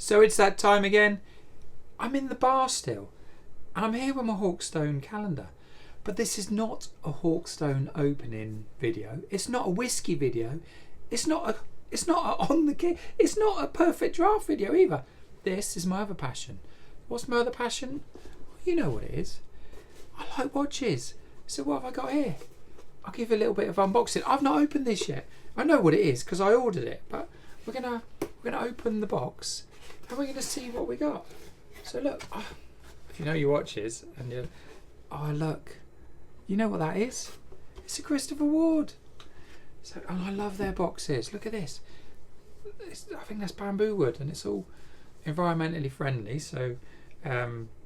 So it's that time again. I'm in the bar still, and I'm here with my Hawkstone calendar. But this is not a Hawkstone opening video. It's not a whiskey video. It's not a it's not a perfect draft video either. This is my other passion. What's my other passion? You know what it is. I like watches. So what have I got here? I'll give you a little bit of unboxing. I've not opened this yet. I know what it is because I ordered it, but we're gonna open the box and we're gonna see what we got. So look, if you know your watches and you, look, you know what that is? It's a Christopher Ward. So, and I love their boxes. Look at this. I think that's bamboo wood, and it's all environmentally friendly. So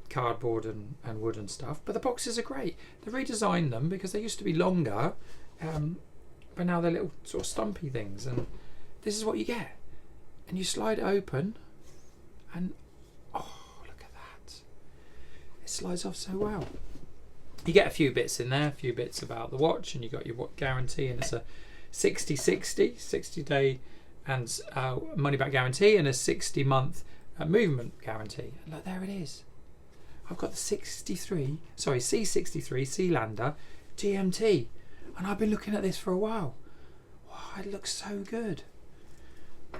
cardboard and wood and stuff. But the boxes are great. They redesigned them because they used to be longer, but now they're little sort of stumpy things. And this is what you get. And you slide it open, and look at that. It slides off so well. You get a few bits in there, a few bits about the watch, and you got your guarantee, and it's a 60-60, 60-day and money back guarantee, and a 60-month movement guarantee. And look, there it is. I've got the C63 Sealander GMT, and I've been looking at this for a while. Wow, it looks so good.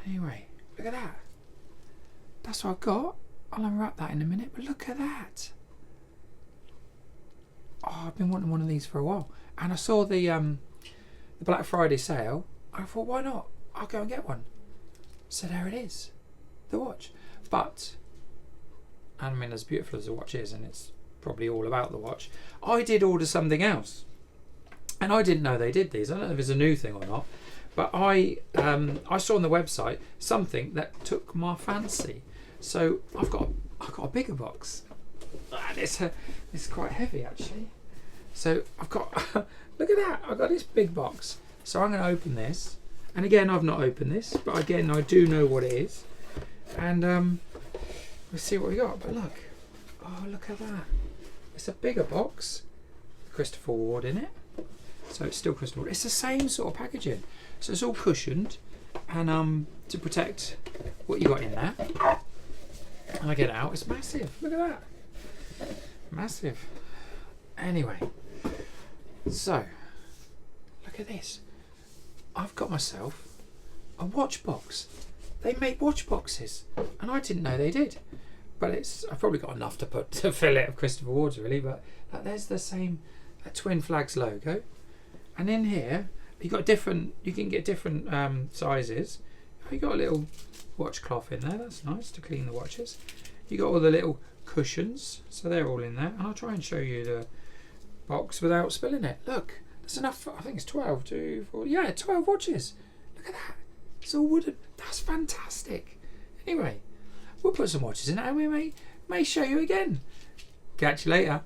Anyway, look at that. That's what I've got. I'll unwrap that in a minute, but look at that. I've been wanting one of these for a while, and I saw the Black Friday sale. I thought, why not? I'll go and get one. So there it is, the watch. But I mean, as beautiful as the watch is, and it's probably all about the watch, I did order something else, and I didn't know they did these. I don't know if it's a new thing or not, but I saw on the website something that took my fancy. So I've got a bigger box. And it's quite heavy actually. So I've got look at that. I've got this big box. So I'm going to open this, and again, I've not opened this, but again, I do know what it is, and we'll see what we got. But look, look at that. It's a bigger box. Christopher Ward in it. So it's still Christopher Ward. It's the same sort of packaging. So it's all cushioned, and to protect what you got in there. And I get it out. It's massive. Look at that. Massive. Anyway, so look at this. I've got myself a watch box. They make watch boxes, and I didn't know they did. But I've probably got enough to fill it of Christopher Ward's really. But there's the same Twin Flags logo, and in here you got different. You can get different sizes. You got a little watch cloth in there. That's nice to clean the watches. You got all the little cushions, so they're all in there. And I'll try and show you the box without spilling it. Look, there's enough. I think it's 12, 2, 4. Yeah, 12 watches. Look at that. It's all wooden. That's fantastic. Anyway, we'll put some watches in it, and we may show you again. Catch you later.